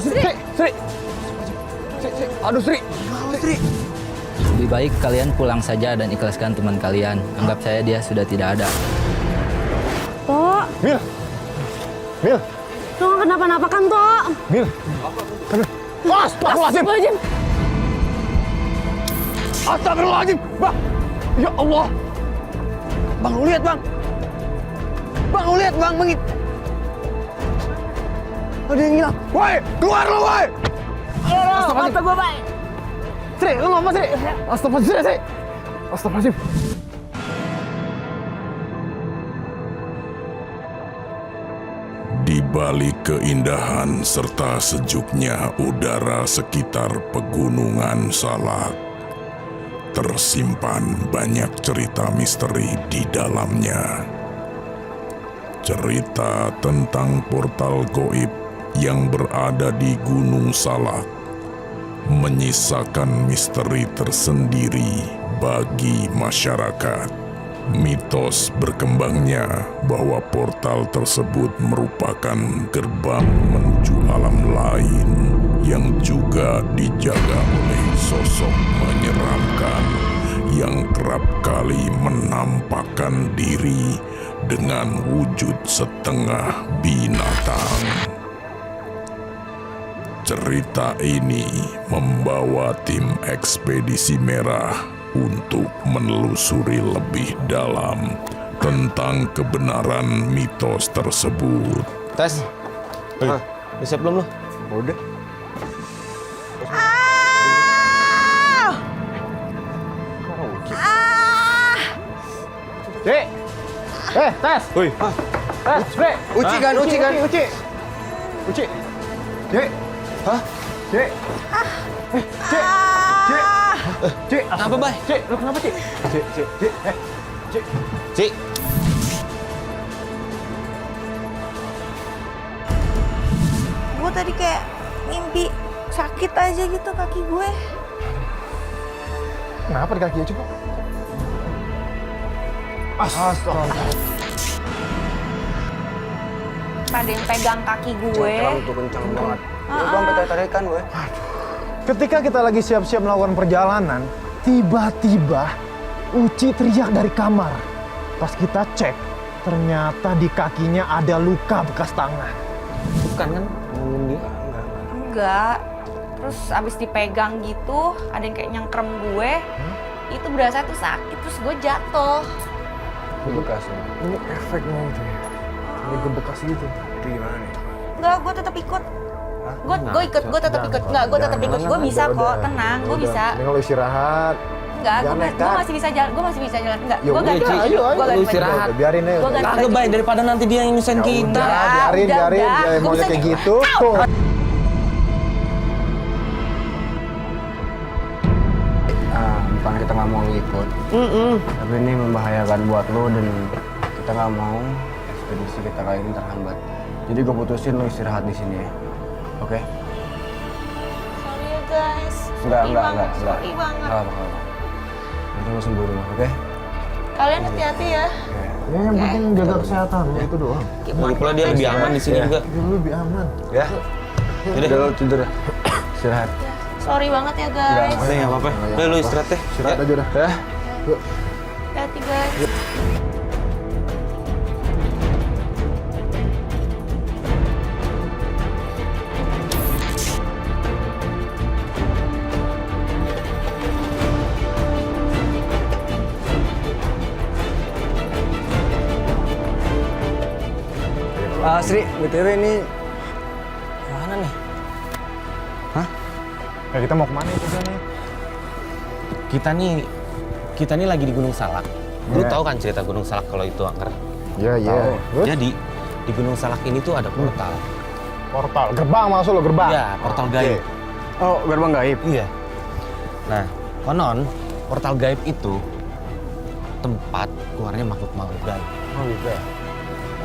Sri. Aduh, Sri. Lebih baik kalian pulang saja dan ikhlaskan teman kalian. Anggap saya dia sudah tidak ada. Tok, Mil. lo nggak kenapa-napa kan, Tok? Mil. Astagfirullahaladzim. Astagfirullahaladzim. Bang. Ya Allah. Bang, lu lihat, Bang. Bang. Ada yang hilang. Woi, keluar lu, woi. Mata gue baik. Sri, lu ngomong, Sri. Astagfirullahaladzim, Sri. Astagfirullahaladzim. Di balik keindahan serta sejuknya udara sekitar pegunungan Salak, tersimpan banyak cerita misteri di dalamnya. Cerita tentang portal gaib yang berada di Gunung Salak menyisakan misteri tersendiri bagi masyarakat. Mitos berkembangnya bahwa portal tersebut merupakan gerbang menuju alam lain yang juga dijaga oleh sosok menyeramkan yang kerap kali menampakkan diri dengan wujud setengah binatang. Cerita ini membawa tim ekspedisi merah untuk menelusuri lebih dalam tentang kebenaran mitos tersebut. Tes. Udah siap belum lo? Udah. Cik. Tes. Woi. Tes, Sri. Uci kan? Uci. Cik. Hah? Cik. Cik. Apa, Bay? Cik, lu kenapa, Cik? Cik. Cik. Gue tadi kayak mimpi sakit aja gitu kaki gue. Kenapa di kakinya, coba? Astaga. Ada yang pegang kaki gue. Tuh kencang banget. Gue sampai tarik-tarikan gue. Ketika kita lagi siap-siap melakukan perjalanan, tiba-tiba Uci teriak dari kamar. Pas kita cek, ternyata di kakinya ada luka bekas tangan. Bukan kan? Ngomongin dia. Enggak. Terus abis dipegang gitu, ada yang kayak nyengkrem gue. Itu berasa tuh sakit, terus gue jatuh. Bekas. Ini efeknya itu ya. Ini bekas gitu. Itu gimana nih? Enggak, gue tetap ikut. Gue tetap ikut. Enggak, gue tetap ikut. Gue bisa kok, tenang, gue bisa. Ini kalau istirahat. Enggak, Jangan gue nekat. masih bisa jalan. Gue masih bisa jalan. Enggak, Ya gue udah, ganti Ci. baju. Ayo, Gue ganti baju. istirahat. Biarin aja. Gua ganti Kagak, Bay, daripada nanti dia yang nyusahin kita. Biarin. udah. Jangan Gua maunya bisa kayak nih. gitu. Bukan kita nggak mau ikut, tapi ini membahayakan buat lo dan kita nggak mau ekspedisi kita kali ini terhambat. Jadi gue putusin lo istirahat di sini ya, oke? Sorry ya guys. Enggak. Sorry banget. Nggak apa-apa. Nanti lo sembuh rumah, oke? Kalian hati-hati ya. Ya, yang penting jaga kesehatan, itu doang. Lagi pula dia lebih aman di sini juga. Itu lebih aman. Ya. Udah lo tidur ya. Istirahat. Sorry banget ya guys. Udah nggak apa-apa. Udah lu istirahat deh. Istirahat aja dah. Ya. Yuk. Hati-hati guys. Sri, BTW ini mana nih? Ya, kita mau kemana itu nih? Kita nih lagi di Gunung Salak. Lu Iya. tahu kan cerita Gunung Salak kalau itu angker? Iya. Terus? Jadi di Gunung Salak ini tuh ada portal. Portal, gerbang maksud lo, gerbang? Iya, portal gaib. Oh, gerbang gaib. Iya. Nah, konon portal gaib itu tempat keluarnya makhluk-makhluk gaib. Oh gitu.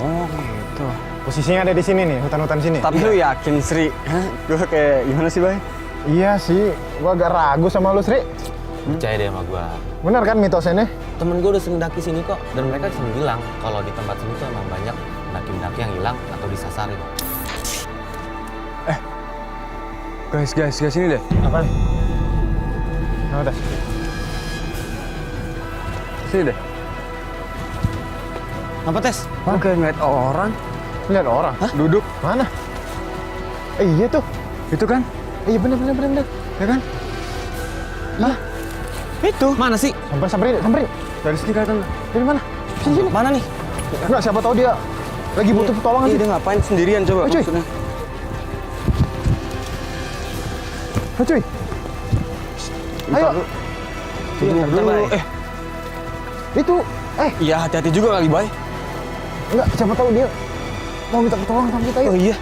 Oh gitu. Posisinya ada di sini nih, hutan-hutan sini. Tapi lu yakin Sri? Hah? Gue kayak gimana sih, Bay? Iya sih, gua agak ragu sama lu, Sri. Percaya deh sama gua. Bener kan mitosnya nih? Temen gue udah sering daki sini kok, dan mereka sering bilang kalau di tempat sini tuh emang banyak pendaki-pendaki yang hilang atau disasarin. Guys, sini deh. Apa nih? Apa tes? Sini deh. Apa tes? Lu kayak ngeliat orang. Lihat orang. Duduk. Mana? Iya tuh. Itu kan? Iya bener. Ya kan? Lah, Itu mana sih? samperin. Dari sini kelihatan. Dari mana? Sini. Mana nih? Enggak, siapa tahu dia lagi butuh pertolongan Iya, sih. dia ngapain sendirian coba Cuy. maksudnya? Cuy. Ayo. Tunggu dulu. Itu, Iya, hati-hati juga kali, Bay. enggak, siapa tahu dia mau minta pertolongan sama kita. Yuk. Oh iya.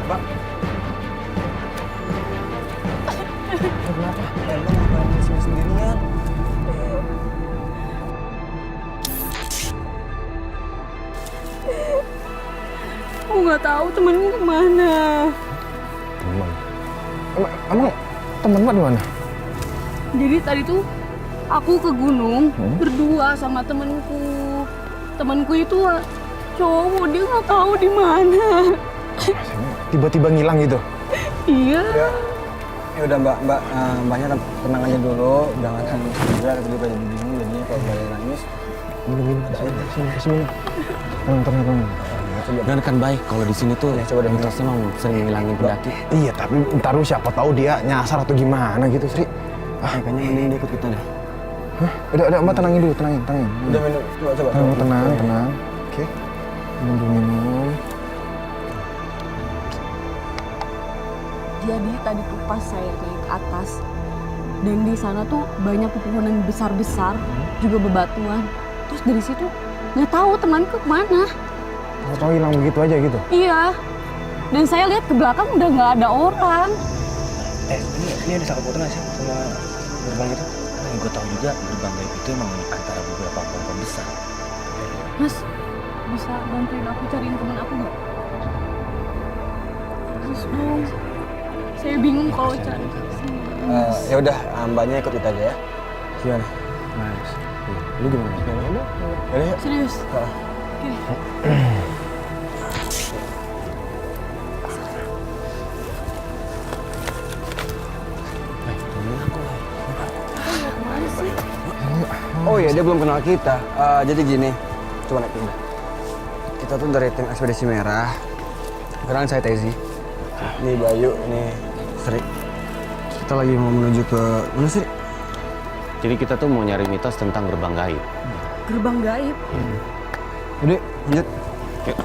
Pak. Kenapa? Emang ngapain di sini sendirian? Aku nggak tahu temenku kemana. Teman. Emang temen Mbak di mana? Jadi tadi tuh aku ke gunung berdua sama temenku. Temenku itu cowok, dia nggak tahu di mana. Tiba-tiba ngilang gitu. Iya. Ya udah mbaknya tenang aja dulu, jangan nangis juga. Tadi pada bingung jadinya kalau pada nangis. Minum. Sini. Tenang. Dan kan baik kalau di sini tuh coba deh, mitosnya emang sering ngilangin pendaki. Iya, tapi ntar lu siapa tahu dia nyasar atau gimana gitu, Sri. Kayaknya mending dia ikut kita deh. Hah? Udah, Mbak tenangin dulu, tenangin. Udah minum, coba. Tenang. Oke. Minum. Jadi tadi tuh pas saya naik ke atas dan di sana tuh banyak pepohonan besar-besar, juga bebatuan. Terus dari situ nggak tahu temanku kemana. Tahu hilang begitu aja gitu. Iya. Dan saya lihat ke belakang udah nggak ada orang. Ini ada sangkut pautnya nggak sih sama gerbang itu? Yang gue tahu juga gerbang gaib itu emang antara beberapa pohon besar. Mas, bisa bantuin aku cariin temen aku nggak? Mas dong. Saya bingung kalau cari. Ya udah, mbaknya ikut kita aja ya. Gimana? Nice. Lu gimana? Udah yuk. Serius? Heeh. Oke. Oh iya, dia belum kenal kita. Jadi gini, coba naik pindah. Kita tuh dari tim Ekspedisi Merah. Sekarang saya Tezi. Ini Bayu, ini Sri. Kita lagi mau menuju ke mana Sri? Jadi kita tuh mau nyari mitos tentang gerbang gaib. Gerbang gaib. Udah, lanjut. Yuk.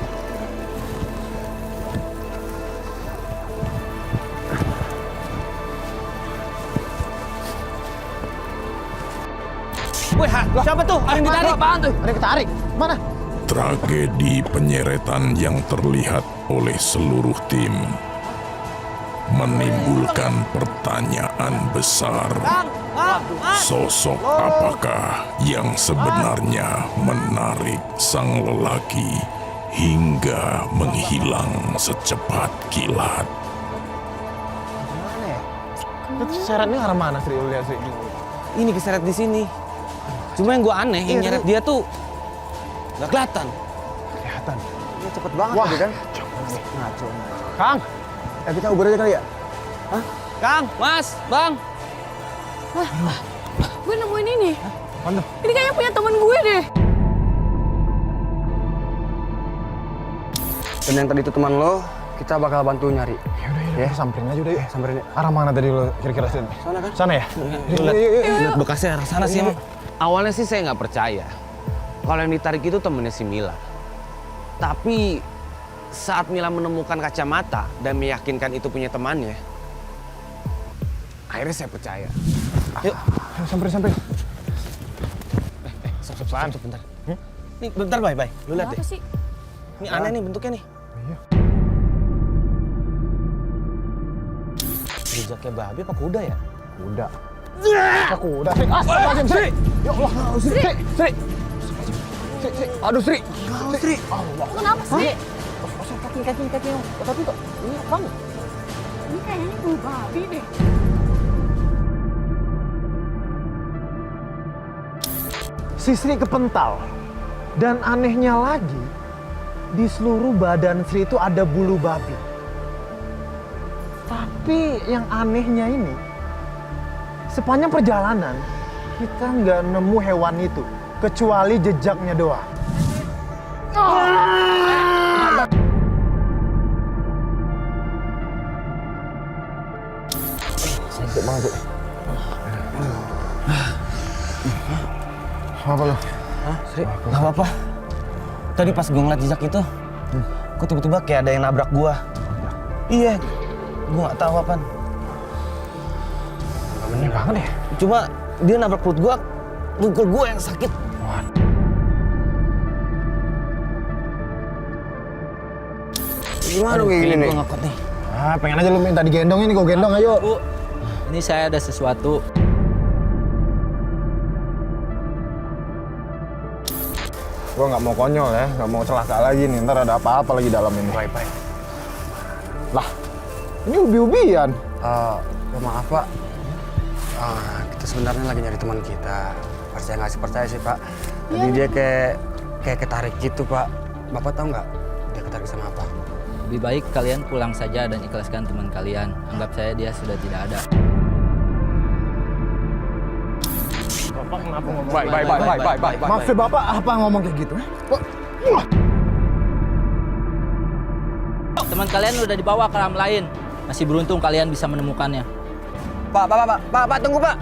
Wih, siapa tuh? Ada yang ditarik? Apaan tuh? Ada yang ketarik. Mana? Tragedi penyeretan yang terlihat oleh seluruh tim menimbulkan pertanyaan besar. Sosok apakah yang sebenarnya menarik sang lelaki hingga menghilang secepat kilat? Itu syaratnya arah mana, Sri? Lu lihat, Sri. Ini keseret di sini. Cuma yang gue aneh, yang Iya, nyeret dia tuh nggak kelihatan. Kelihatan. Ini cepet banget Wah. tadi kan? Ngaco. Kang, Kita uber aja kali ya? Kang, Mas, Bang. Gue nemuin ini. mana? Ini kayaknya punya temen gue deh. Dan yang tadi itu teman lo, kita bakal bantu nyari. Ya, samperin aja udah yuk. Samperin ya. Arah mana tadi lo kira-kira, Sri? Sana kan? Sana ya? Lihat bekasnya arah sana sih emang. Awalnya sih saya nggak percaya. Kalau yang ditarik itu temennya si Mila. Tapi saat Mila menemukan kacamata dan meyakinkan itu punya temannya, akhirnya saya percaya. Yuk, Ayo, samperin. stop, bentar. Nih, bentar, bye. Lu lihat deh. Apa sih? Ini aneh nih bentuknya nih. Iya. Jejaknya babi apa kuda ya? Kuda. Aku udah, Sri. Astagfirullahaladzim, Sri. Ya Allah, Sri. Aduh, Sri. Sri. Allah. Kenapa sih? Kaki. Tapi kok ini apaan? Ini kayaknya bulu babi deh. Si Sri kepental. Dan anehnya lagi, di seluruh badan Sri itu ada bulu babi. Tapi yang anehnya ini, sepanjang perjalanan kita nggak nemu hewan itu, kecuali jejaknya doang. Sakit banget, Cik. Apa lo? Hah, Sri? Gak apa-apa. Tadi pas gue ngeliat jejak itu, kok tiba-tiba kayak ada yang nabrak gua. Iya, gua nggak tahu apaan. Aneh banget ya. Cuma dia nabrak perut gua, mukul gua yang sakit. Gimana kayak gini nih? Gua ngakut nih. Ah, pengen aja lu minta digendong ini, kok gendong ayo. Bu, ini saya ada sesuatu. Gua nggak mau konyol ya, nggak mau celaka lagi nih. Ntar ada apa-apa lagi dalam ini. Baik. Lah, ini ubi-ubian. Maaf Pak, kita sebenarnya lagi nyari teman kita. Percaya nggak sih percaya sih Pak. Tadi dia kayak ketarik gitu Pak. Bapak tahu nggak dia ketarik sama apa? Lebih baik kalian pulang saja dan ikhlaskan teman kalian. Anggap saya dia sudah tidak ada. Bapak kenapa ngomong? Baik. Maksud Bapak apa ngomong kayak gitu? Teman kalian udah dibawa ke alam lain. Masih beruntung kalian bisa menemukannya. Pak, tunggu Pak.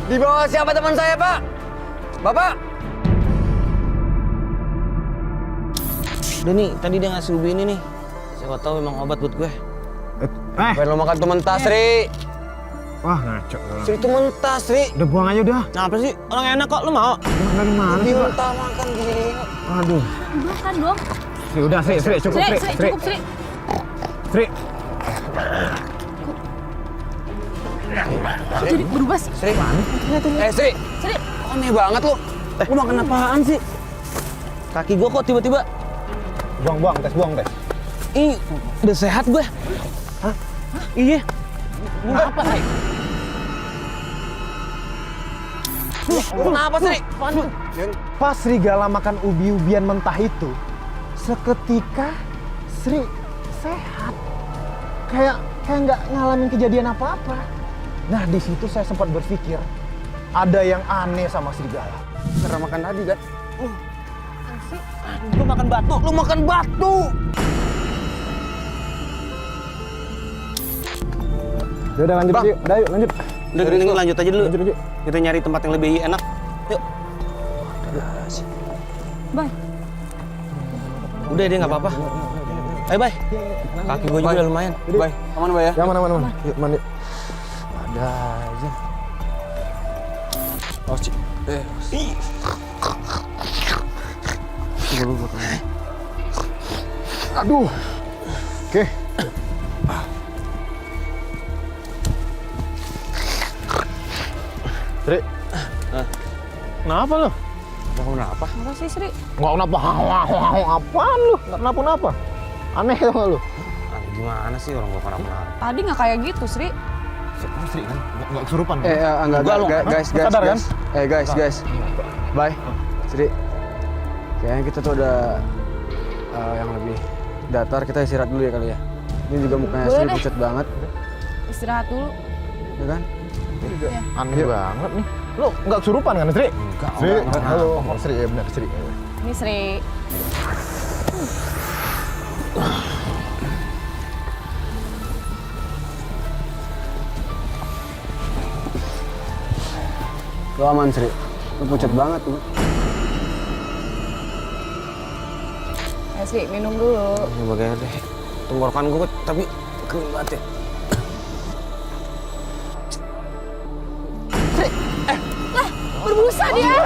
Di bawah siapa teman saya Pak? Bapak. Udah nih, tadi dia ngasih ubi ini nih. Siapa tahu emang obat buat gue. Pengen lo makan tuh mentah, Sri. Wah, ngaco. Sri itu mentah, Sri. Udah buang aja udah. Kenapa sih? Orang enak kok, lo mau? Dari mana sih, Pak? Mentah makan gini. Aduh. Makan dong. Sri, udah Sri, cukup Sri. Cukup Sri. Sri. Kok jadi berubah sih? Sri. Sri. Sri. Aneh banget lo. Lo makan apaan sih? Kaki gua kok tiba-tiba. Buang tes. Ih, udah sehat gue. Hah? Iya. Apa sih? Kenapa sih? Pas serigala makan ubi-ubian mentah itu, seketika Sri sehat. Kayak nggak ngalamin kejadian apa-apa. Nah, di situ saya sempat berpikir, ada yang aneh sama serigala. Karena makan tadi kan? Lu makan batu, lu makan batu! Udah lanjut Bang. yuk, yuk lanjut. Udah gini lanjut aja dulu. Lanjut. Kita nyari tempat yang lebih enak. Yuk. Bye. Udah dia nggak apa-apa. Ayo, Bay. Kaki gue juga lumayan. Bay, aman Bay ya? Aman. Yuk, mandi. Ada aja. Oh, Cik. Aduh. Oke. Sri. Kenapa lu? Kenapa? Apa sih Sri? Nggak kenapa. Apaan lu? Nggak kenapa-napa. Aneh tau nggak lu? Gimana sih orang gua kenapa? Tadi nggak kayak gitu Sri. Sri kan? Nggak kesurupan kan? Enggak, guys. Sadar kan? Guys. Bye. Sri. Kayaknya kita tuh udah yang lebih datar, kita istirahat dulu ya kali ya. Ini juga mukanya Boleh Sri deh. pucat banget, Istirahat dulu. ya kan? Aneh banget nih. Lu nggak kesurupan kan, Sri? Sri, halo. Sri, ya benar, Sri. Ini Sri. Lu aman Sri, lu pucat banget tuh. Sri, minum dulu. Ya bagaimana deh, tenggorokan gue tapi kering banget ya. Berbusa dia.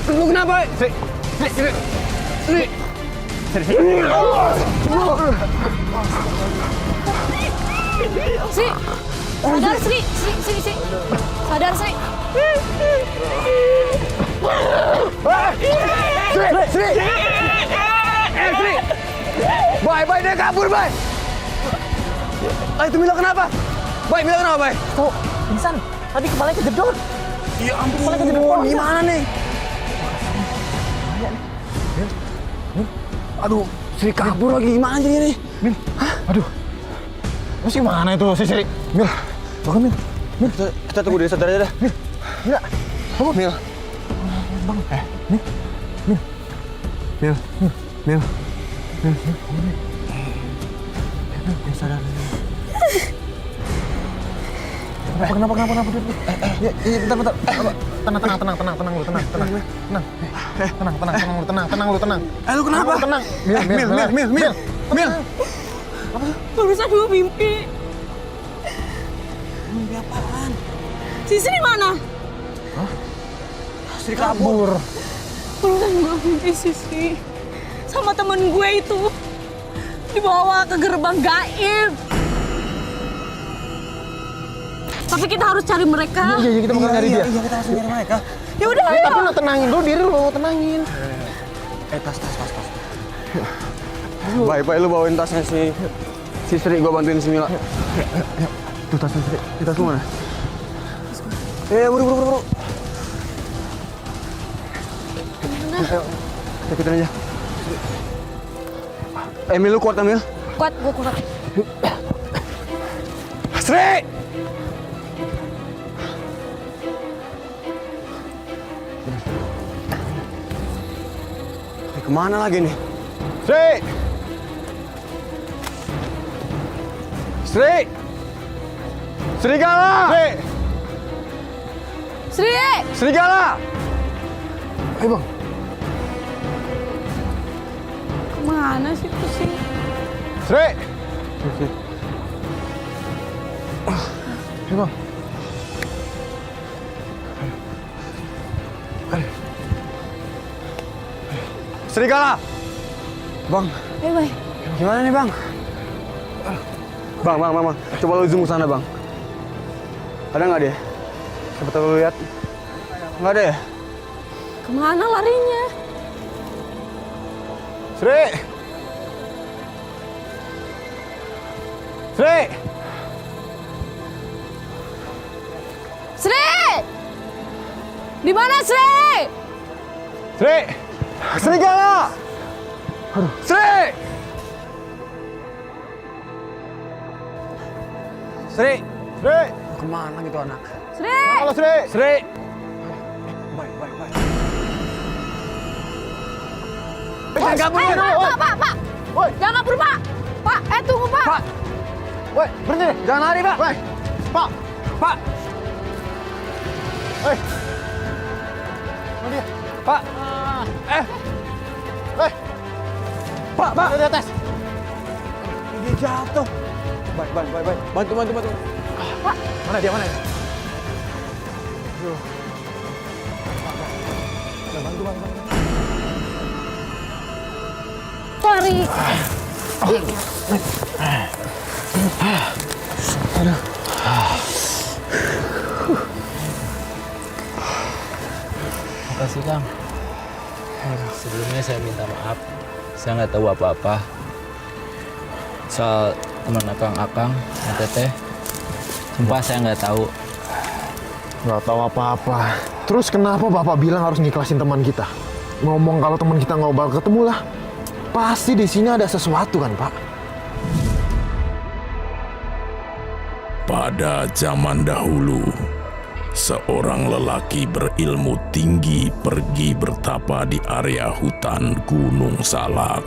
Lu kenapa? Sri. Sadar Sri. Sri. Sadar Sri. Bay, dia kabur, Bay. Itu Mila kenapa? Bay, Mila kenapa, Bay? Kok pingsan? Tadi kepalanya kejedot. Ya ampun, gimana nih? Aduh, Sri kabur lagi, gimana jadi nih? Mil, aduh. Terus gimana itu si Sri? Mil, bangun Mil. Kita tunggu dia sadar aja dah. Mil, enggak. Bangun. Mil. Bang, Mil. Mil. Mil. Mil. Mil, sadar. Kenapa? Bentar. Tenang lu, tenang. Lu kenapa? Tenang. Mil. Barusan gue mimpi. Mimpi apaan? Sisi mana? Sri kabur. Barusan gue mimpi Sisi sama temen gue itu dibawa ke gerbang gaib. Tapi kita harus cari mereka. Iya, kita bakal nyari dia. Iya, kita harus nyari mereka. Ya udah, ayo. Tapi lu tenangin dulu diri lu, tenangin. Tas. Baik, lu bawain tasnya si Sri, gua bantuin si Mila. Tuh tasnya Sri, di tas lu mana? Buru. Ayo, ikutin aja. Emil, lu kuat Emil? Kuat, gue kuat. Sri! Kemana lagi nih? Sri! Serigala! Sri! Serigala! Ayo bang. Kemana sih tuh sih? Sri! Ayo bang. Serigala! Bang, Ayo, Bay. gimana nih bang? Bang. Coba lu zoom ke sana bang. Ada nggak dia? Siapa tahu lu lihat? Nggak ada ya? Kemana larinya? Sri! Sri! Di mana Sri? Serigala! Sri! Kemana gitu anak? Sri! Halo Sri! Baik. Jangan kabur dulu. Pak. Woi. Jangan kabur, Pak. Pak, tunggu, Pak. Woi, berhenti deh. Jangan lari pak! Woi, Pak. Hei. Mana dia? Pak! Hei. Pak! Ada di atas. Dia jatuh. Baik. Bantu. Mana dia? Bantu bang. Lari. Makasih Kang. Sebelumnya saya minta maaf. Saya nggak tahu apa-apa soal teman akang, Teteh. Sumpah saya nggak tahu. Nggak tahu apa-apa. Terus kenapa Bapak bilang harus ngiklasin teman kita? Ngomong kalau teman kita nggak bakal ketemu lah. Pasti di sini ada sesuatu kan, Pak? Pada zaman dahulu, seorang lelaki berilmu tinggi pergi bertapa di area hutan Gunung Salak.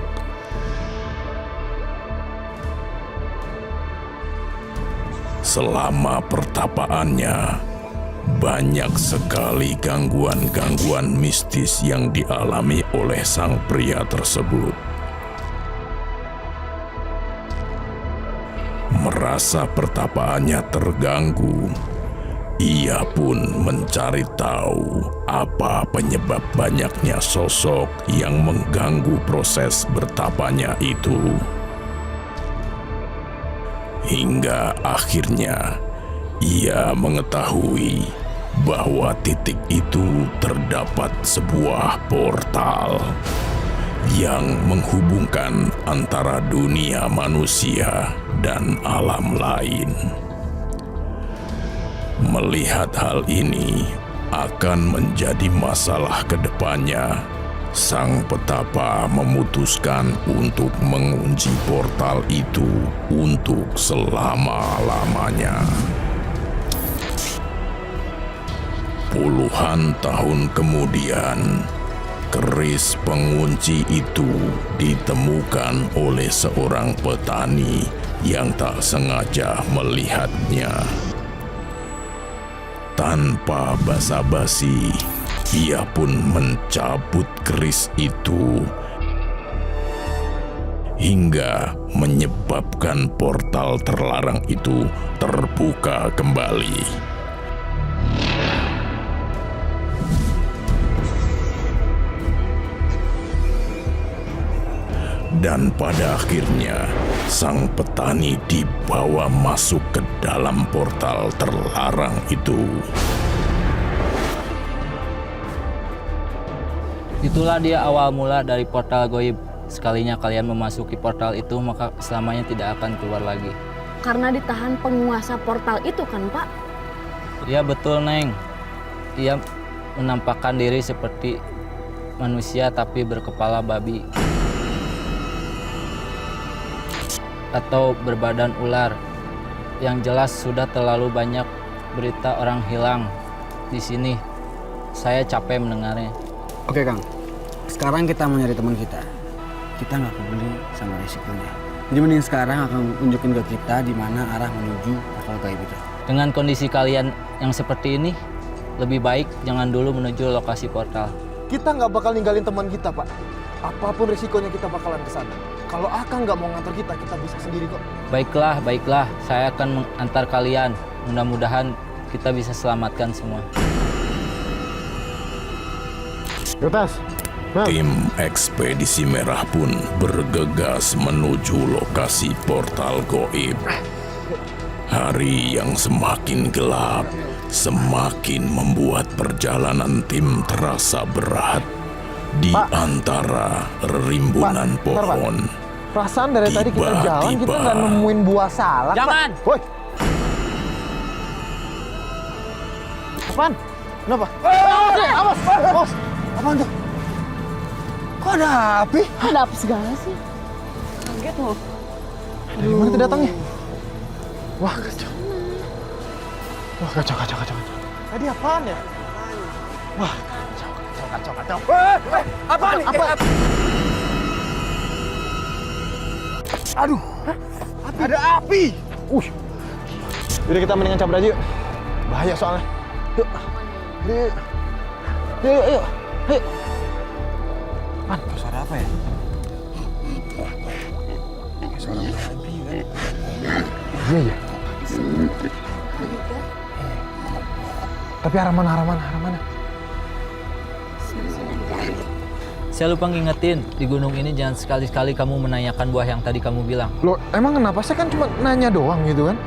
Selama pertapaannya, banyak sekali gangguan-gangguan mistis yang dialami oleh sang pria tersebut. Merasa pertapaannya terganggu, ia pun mencari tahu apa penyebab banyaknya sosok yang mengganggu proses bertapanya itu. Hingga akhirnya ia mengetahui bahwa titik itu terdapat sebuah portal yang menghubungkan antara dunia manusia dan alam lain. Melihat hal ini, akan menjadi masalah ke depannya, sang petapa memutuskan untuk mengunci portal itu untuk selama-lamanya. Puluhan tahun kemudian, keris pengunci itu ditemukan oleh seorang petani yang tak sengaja melihatnya. Tanpa basa-basi, ia pun mencabut keris itu hingga menyebabkan portal terlarang itu terbuka kembali. Dan pada akhirnya, sang petani dibawa masuk ke dalam portal terlarang itu. Itulah dia awal mula dari portal goib. Sekalinya kalian memasuki portal itu, maka selamanya tidak akan keluar lagi. Karena ditahan penguasa portal itu kan, Pak? Iya betul, Neng. Ia menampakkan diri seperti manusia tapi berkepala babi. Atau berbadan ular. Yang jelas sudah terlalu banyak berita orang hilang di sini. Saya capek mendengarnya. Oke Kang, sekarang kita mau nyari teman kita. Kita nggak peduli sama resikonya. Jadi mending sekarang akan tunjukin ke kita di mana arah menuju portal gaib itu. Dengan kondisi kalian yang seperti ini, lebih baik jangan dulu menuju lokasi portal. Kita nggak bakal ninggalin teman kita, Pak. Apapun risikonya kita bakalan ke sana. Kalau Akang nggak mau ngantar kita bisa sendiri kok. Baiklah, baiklah. Saya akan mengantar kalian. Mudah-mudahan kita bisa selamatkan semua. Yotas, Tim Ekspedisi Merah pun bergegas menuju lokasi portal goib. Hari yang semakin gelap semakin membuat perjalanan tim terasa berat di Pak. antara rimbunan Pak, bentar, Pak. pohon. perasaan dari tadi kita jalan kita Tiba-tiba. nggak nemuin buah salak. Jangan! Pak. Woi. Apaan? Kenapa? Awas, awas. Apaan tuh? Kok ada api? Ada apa segala sih? Kaget loh. Dari mana itu datangnya? Wah, kacau. Wah, kacau. Tadi apaan ya? Wah, kacau. Apaan nih? Apa? Aduh, api. Ada api. Yaudah kita mendingan cabut aja yuk. Bahaya soalnya. Yuk. Yuk. Man, suara apa ya? Kayak suara babi kan? Iya. Tapi arah mana? Saya lupa ngingetin, di gunung ini jangan sekali-sekali kamu menanyakan buah yang tadi kamu bilang. Loh, emang kenapa? Saya kan cuma nanya doang gitu kan?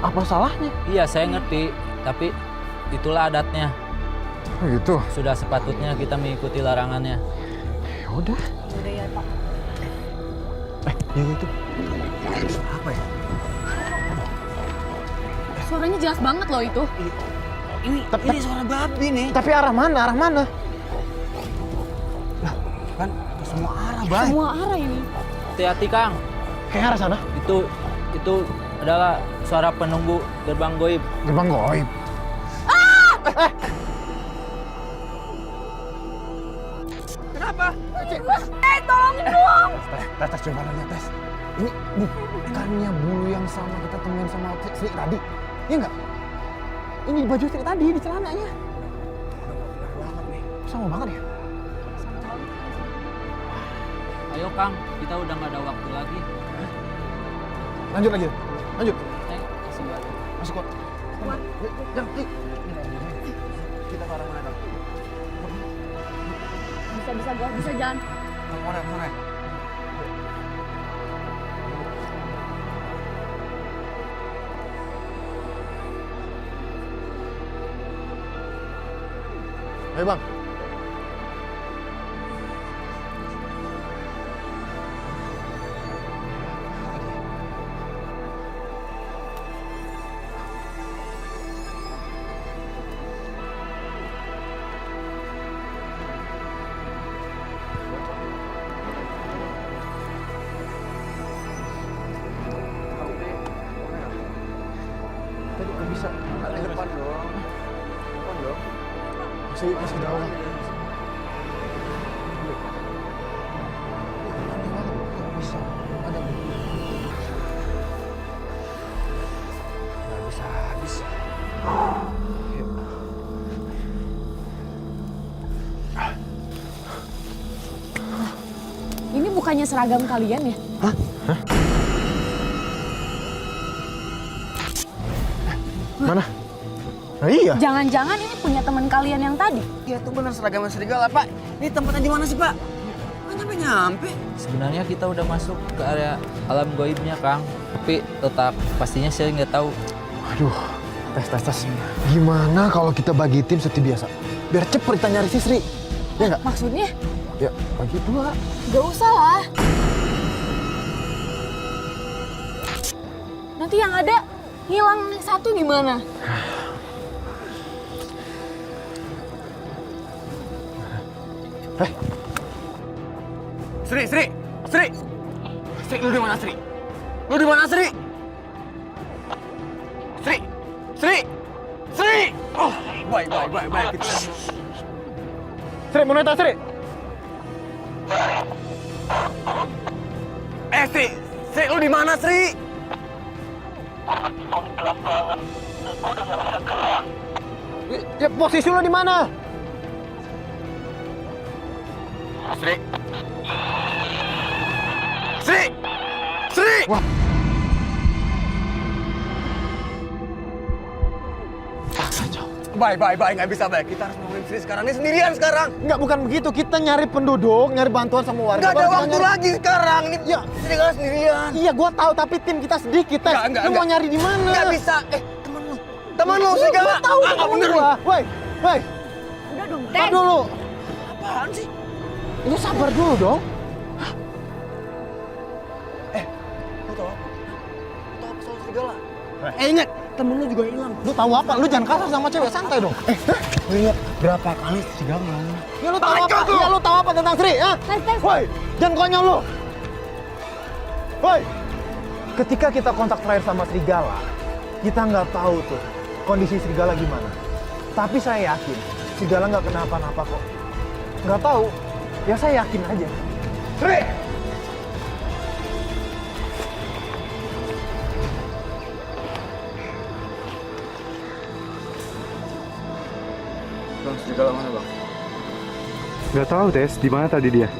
Apa salahnya? Iya, saya ngerti, tapi itulah adatnya. Oh gitu. Sudah sepatutnya kita mengikuti larangannya. Ya udah. Udah ya, Pak. Ya itu. Apa ya? Suaranya jelas banget loh itu. Ini suara babi nih. Tapi arah mana? Kan ke semua arah, Bang. Semua arah ini. Hati-hati, Kang. Kayak arah sana. Itu adalah suara penunggu gerbang goib. Gerbang goib. Tolongin dong! Tes, coba lihat tes. Ini bukannya bulu yang sama kita temuin sama Sri tadi? Iya nggak? Ini di baju Sri tadi, di celananya. Sama banget ya? Ayo, Kang. Kita udah nggak ada waktu lagi. Lanjut. Kasih batu. Masuk kok. Jangan. Kita ke arah mana dong? Bisa jalan. Mana? Ayo bang. Sopan dong. Sopan dong. Masih jauh. Bisa. Ada. Nggak bisa habis. Ini bukannya seragam kalian ya? Mana? Nah, iya. Jangan-jangan ini punya teman kalian yang tadi? Iya tuh bener seragam serigala, Pak. Ini tempatnya di mana sih, Pak? Nggak nyampe. Sebenarnya kita udah masuk ke area alam goibnya, Kang. Tapi letak pastinya saya nggak tahu. Aduh, tes. Gimana kalau kita bagi tim seperti biasa? Biar cepet kita nyari si Sri. Ya nggak? Maksudnya? Ya, bagi 2. Gak usah lah. Nanti yang ada hilang satu gimana? Sri! Sri, lu di mana, Sri? Lu di mana, Sri? Sri! Oh, baik. Sri, mau neta Sri? Sri, lu di mana, Sri? Ya, posisi lu di mana? Sri! Wah. Baik, nggak bisa, baik. Kita harus nemuin Sri sekarang. Ini sendirian sekarang. Enggak, bukan begitu. Kita nyari penduduk, nyari bantuan sama warga. Nggak ada Baru kita waktu nyari- lagi sekarang. Ini Ya. serigala sendirian. Iya, gua tahu, tapi tim kita sedikit, Tes. Enggak, Lu mau nyari di mana? Nggak bisa. Teman lu serigala. Gua tahu itu temen gua. Woi. Udah dong, Tar dulu. Apaan sih? Lu sabar dulu dong. Lu tahu apa? Lu tahu apa soal serigala? Ingat, temen lu juga hilang. Lu tahu apa? Lu jangan kasar sama cewek, santai dong. Lu lihat berapa kali serigala ngomong? Ya lu tahu apa? Ya lu tahu apa tentang Sri? Hah? Tes. Woi, jangan konyol lu. Woi. Ketika kita kontak terakhir sama serigala, kita nggak tahu tuh kondisi serigala gimana. Tapi saya yakin serigala nggak kenapa-napa kok. Nggak tahu, ya saya yakin aja. Sri! Bang, serigala mana, Bang? Nggak tahu, Tes. Di mana tadi dia?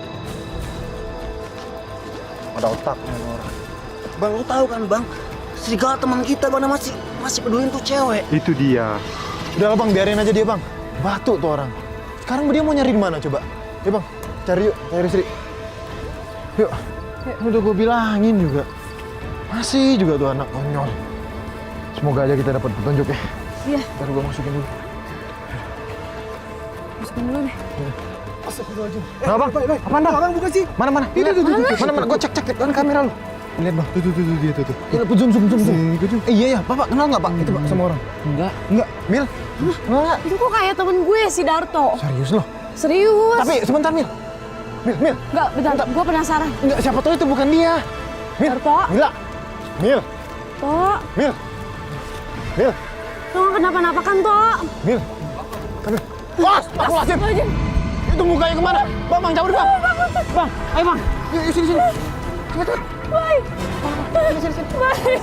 Ada otaknya orang. Bang, lu tahu kan, Bang? Serigala teman kita, Bang, masih peduliin tuh cewek. Itu dia. Udah lah Bang, biarin aja dia Bang. Batu tuh orang. Sekarang dia mau nyari di mana coba? Ya Bang, cari yuk, cari Sri. Yuk. Udah gue bilangin juga. Masih juga tuh anak konyol. Semoga aja kita dapat petunjuk ya. Iya, Ntar gue masukin dulu. masukin dulu deh. Astagfirullahaladzim. Nah, Bang, apaan Bang? Bang, bukan sih. Mana? Mana? Gue cek kan kamera lu. Lihat Bang. Tuh dia tuh. Ya, zoom. Iya ya, Bapak kenal nggak Pak? Itu Pak sama orang. Enggak. Mil. Enggak. Itu kok kayak temen gue si Darto. Serius loh. Serius. Tapi sebentar Mil. Mil. Enggak, bentar. Gue penasaran. Enggak, siapa tahu itu bukan dia. Mil. Darto. Mila. Mil. Tok. Mil. Mil. Lo nggak kenapa-napa kan, Tok? Mil. Wah, astagfirullahaladzim. Itu mukanya kemana? Bang, jauh deh Bang. Bang, ayo Bang. Yuk, sini. Cepet. Baik. Sini. Baik.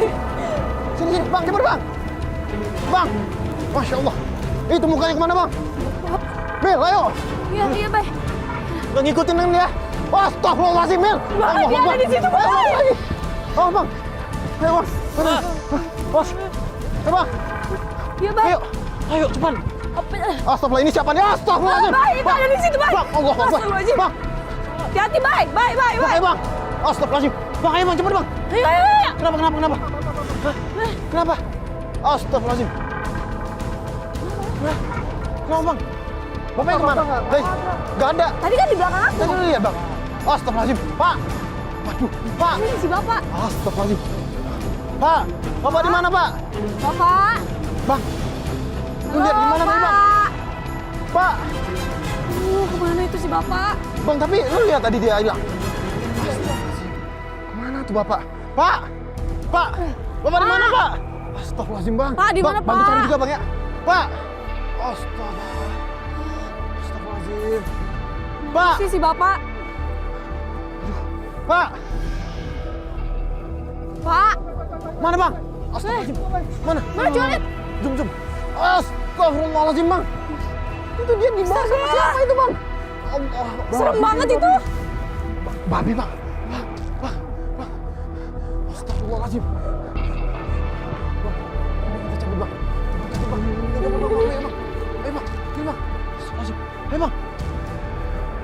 Sini, Bang, cepet Bang. Bang. Masya Allah. Itu mukanya kemana Bang? Mil, ayo. Iya, baik. Bang, ngikutin kan dia. Wah, astagfirullahaladzim, Mil. Bang, dia ada di situ, Bang. Oh, Bang. Ayo, Bang. Bos. Ayo, Bang. Iya, baik. Ayo, cepat. Astagfirullah, ini siapa nih? Astagfirullahaladzim. Baik, itu ada di situ, baik. Bang, Allah Akbar. Astagfirullahaladzim. Bang, Hati-hati, baik. ayo Bang. Astagfirullahaladzim. Bang, ayo Bang, cepet Bang. Ayo. Kenapa? Hah? Kenapa? Astagfirullahaladzim. Kenapa Bang? Bapaknya kemana? Hei, nggak ada. Tadi kan di belakang aku. Tadi lihat Bang. Astagfirullahaladzim. Pak. Waduh, Pak. Ini si Bapak. Astagfirullahaladzim. Pak, Bapak di mana Pak? Bapak. Bang. Lu lihat di mana tadi Bang? Pak. Kemana itu si Bapak? Bang, tapi lu lihat tadi dia hilang. Kemana tuh Bapak? Pak! Bapak di mana Pak? Astagfirullahaladzim Bang. Pak, di mana, Bang, bantu Pak? cari juga Bang ya. Pak! Astaga. Astagfirullahaladzim. Pak! Si bapak. Pak! Pak. Mana bang? Astagfirullahaladzim. Mana? Mana coba lihat. Jom. Astagfirullahaladzim bang. Itu dia di bawah sama siapa itu bang? Allah. Serem banget itu. Babi bang. Bang. Astagfirullahaladzim. Bang, kita cabut bang. Ayo bang. Astagfirullahaladzim. Ayo bang.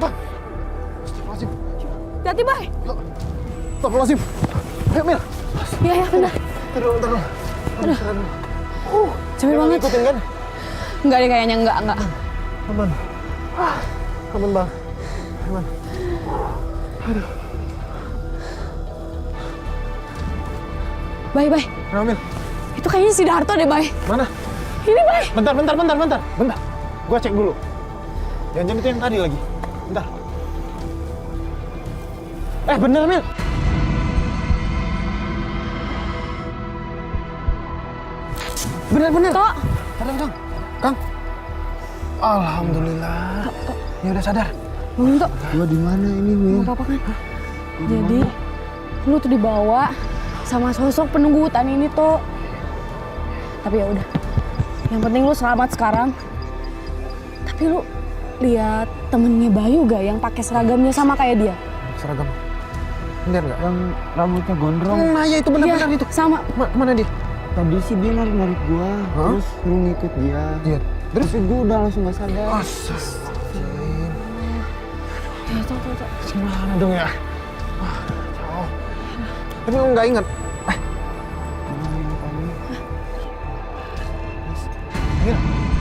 Bang. Astagfirullahaladzim. Hati-hati, Bay. Astagfirullahaladzim. Ayo Mil. Iya, benar. Terus. Capek banget. Ikutin kan? Enggak deh kayaknya, enggak. Aman. Aman bang. Aman. Aduh. Bay. Kenapa Mil? Itu kayaknya si Darto deh, Bay. Mana? Ini, Bay. Bentar. Gua cek dulu. Jangan-jangan itu yang tadi lagi. Bentar. Bener Mil. Bener. Tok. Sadar Kang. Alhamdulillah. Ya udah sadar. Bangun, Tok. Gua di mana ini, Mil? Gak apa-apa kan? Jadi, lu tuh dibawa sama sosok penunggu hutan ini, Tok. Tapi ya udah. Yang penting lu selamat sekarang. Tapi lu lihat temennya Bayu gak yang pakai seragamnya sama kayak dia? Seragam. Bener nggak? Yang rambutnya gondrong. Nah ya itu benar-benar Iya, itu. sama. Mana dia? Tadi sih dia narik gua, Hah? terus suruh ngikut dia. Iya. Terus gua udah langsung gak sadar. Astagfirullahaladzim. Ya, Tok. Gimana dong ya? Jauh. Tapi lu nggak inget?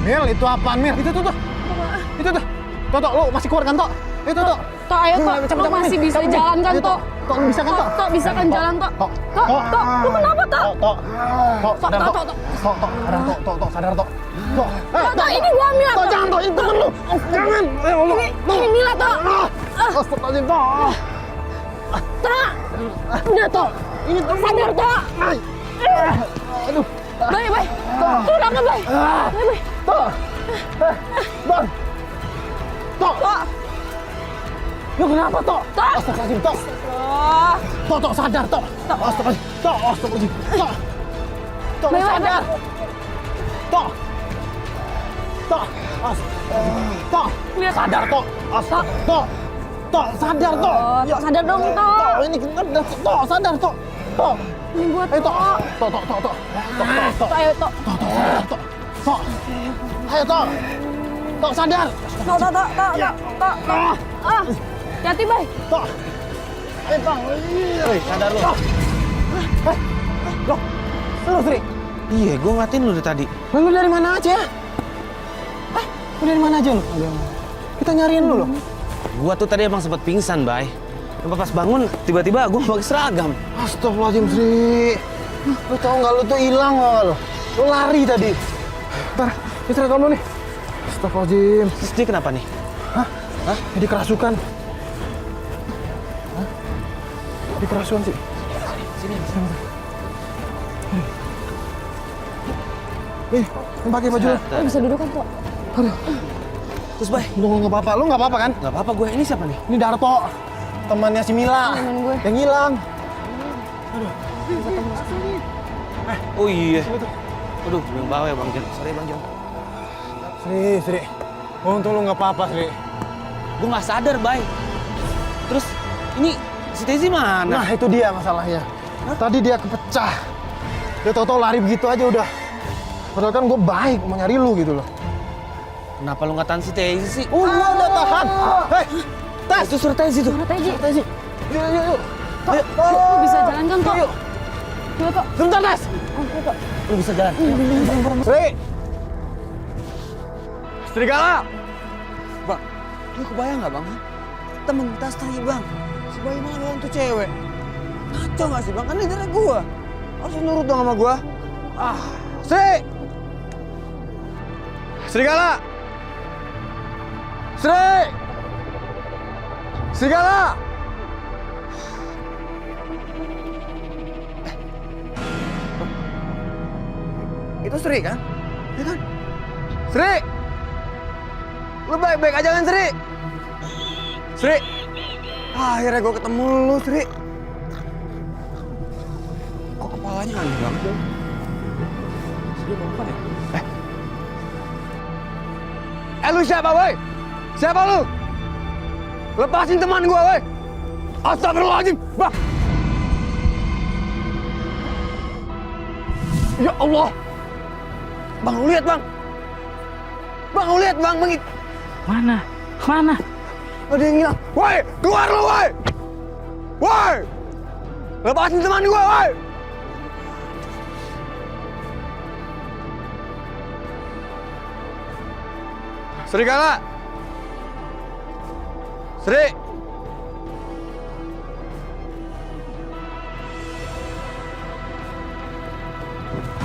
Mil, itu apaan Mil? Itu tuh. Itu tuh. Tok, lu masih kuat kan Tok? Itu Tok. Tok, ayo Tok, lu masih bisa jalan kan, Tok? Tok, lu bisa kan Tok? Tok, bisa kan jalan, Tok? Tok, Tok, lu kenapa, Tok? Tok, sadar Tok, Tok. Tok, sadar Tok. Tok, ini gua ambil, Tok, jangan Tok, ini temen lu. Jangan. Ya Allah. Ini Mila, Tok. Astagfirullahaladzim Tok. Tok. Udah, Tok. Ini temen lu. Sadar, Tok. Aduh. Bay. Lu kenapa, Bay? Bay. Tok. Bang. Tok. Lu kenapa Tok? Astagfirullahaladzim Tok. Tok, sadar Tok. Astagfirullahaladzim. Astagfirullahaladzim. Tok, lu sadar. Tok. Lihat. Sadar Tok. Tok, sadar Tok. Tok, sadar dong, Tok. Tok, ini Tok, sadar Tok. Tok. Ini gua, Ayo Tok. Tok. Tok, ayo, Tok. Sadar Tok. Tok. Ayo Tok. Tok, sadar. Tok. Hati, Bay. Tok. Ayo Tok. Woi, sadar lu. Loh, lu Sri. Iya, gue ngatin lu dari tadi. Lu dari mana aja? Lu dari mana aja lu? Kita nyariin lu loh. Gua tuh tadi emang sempat pingsan, Bay. Pas bangun, tiba-tiba gue pakai seragam. Astagfirullahaladzim, Sri. Lu tau nggak lu tuh hilang nggak lu? Lu lari tadi. Ntar, ini seragam lu nih. Astagfirullahaladzim. Terus dia kenapa nih? Hah? Jadi kerasukan. Jadi kerasukan sih. Sini. Yang pakai baju lu. Lu bisa duduk kan, Tok? Terus, Bay? Lu nggak apa-apa, lu nggak apa-apa kan? Gak apa-apa gue. Ini siapa nih? Ini Darto, temannya si Mila. Temen gue. Yang hilang. Oh iya. Aduh, yang bawa ya Bang Jon. Sorry Bang Jon. Sri. Untung lu nggak apa-apa, Sri. Gue gak sadar, Bay. Terus, ini si Tezi mana? Nah, itu dia masalahnya. Tadi dia kepecah. Dia tau-tau lari begitu aja udah. Padahal kan gue baik mau nyari lu gitu loh. Kenapa lu gak tahan si Tezi sih? Gua udah tahan. Hei, Tes. Itu suruh Tezi tuh. Surat aja. Yuk. Lu bisa jalan kan, Tok? Yuk. Yuk, Tok. Sebentar, Tes. Oke, Tok. Lu bisa jalan. Sri. Serigala. Bang, lu kebayang nggak bang? Temen tas tadi bang, si Bayu malah doang tuh cewek. Ngaco nggak sih bang? Kan leadernya gua. Harus nurut dong sama gua. Sri. Serigala. Serigala. Itu Sri kan? Ya kan? Sri! Lu baik-baik aja kan, Sri? Sri! Akhirnya gue ketemu lu, Sri. Kok kepalanya aneh banget, Bang? Sri mau apa ya? Lu siapa, woy? Siapa lu? Lepasin teman gue, woy! Astagfirullahaladzim, Bang! Ya Allah! Bang, lu lihat, Bang! Bang, lu lihat, Bang! Mana? Mana? Ada yang hilang. Woi, keluar lu, woi! Woi! Lepasin teman gue, woi! Serigala! Sri!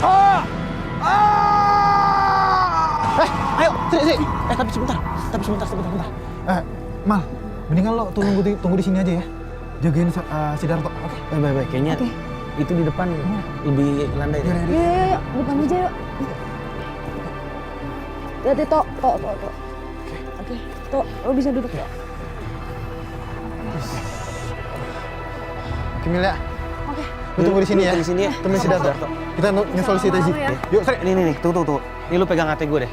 Ah! Ah! Ayo, Sri. Tapi sebentar. Mal, mendingan lo tunggu di sini aja ya. Jagain si Darto. Oke. Baik. Kayaknya itu di depan lebih landai. Yuk, depan aja yuk. Lihat Tok. Oke. Tok, lo bisa duduk ya. Oke, Mil ya. Oke. Lu tunggu di sini ya. Di sini ya. Temen si Darto. Kita nyusul si Tezi. ya. Yuk, Sri. Ini, tunggu. Ini lu pegang hati gue deh.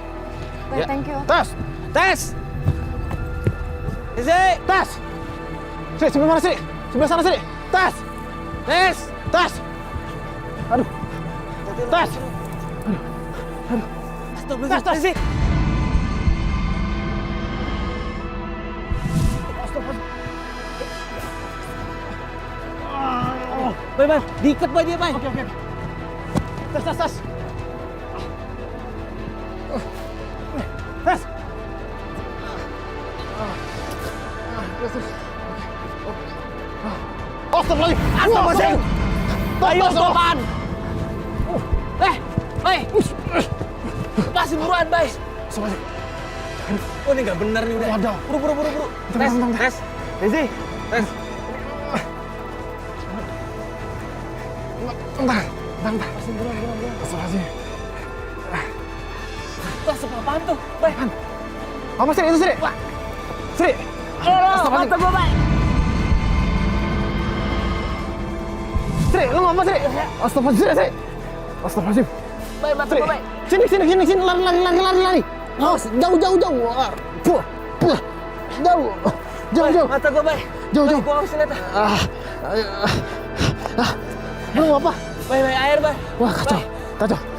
Oke, thank you. Tas! Tas! Sri, sebelah mana, Sri? Sebelah sana, Sri. Tas! Aduh. Tas! Tas! Bay, diikat bay dia, bay. Oke. Tas! Tas! Astagfirullahaladzim! Ayo, sopan. Bay. Lepasin buruan, bay. Oh, ini nggak bener nih udah. Waduh. Buru. Tes. Tezi! Tes. Bentar. Astagfirullahaladzim. Tas apaan tuh, bay? Apa, Sri? Itu, Sri? Sri! Mata gua, bay. Sri, lu ngomong, Sri? Astagfirullahaladzim, Sri! Astagfirullahaladzim. Bay, mata Sri, gua, bay. sini, lari. Awas, jauh. Jauh. Mata gua, bay. Jauh. Gua harus lihat. Lu mau apa? Bay, air, bay. Wah, kacau.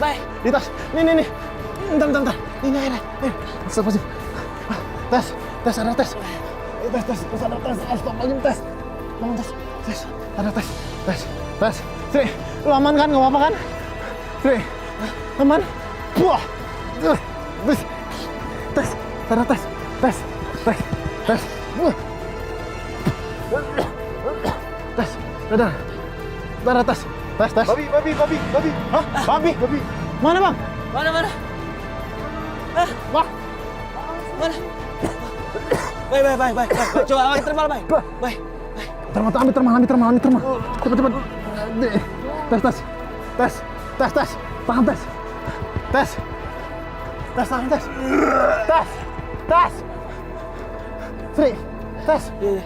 Bay. Di tas. Nih. Bentar. Ini airnya. Astagfirullahaladzim. Tes. Ada tes. Astagfirullahaladzim, tes. Bangun, tes. Ada tes. Sri, lu aman kan? Nggak apa-apa kan? Sri, aman? Wah. Tes. Ada tes. Tes. Ada tes. Babi. Hah? Babi? Mana, Bang? Mana? Wah. Mana? Bay. Coba ambil termal, bay. Bay. Ambil termal. Cepet. Tes. Tahan, tes. Tahan, tes. Sri, tes. Iya.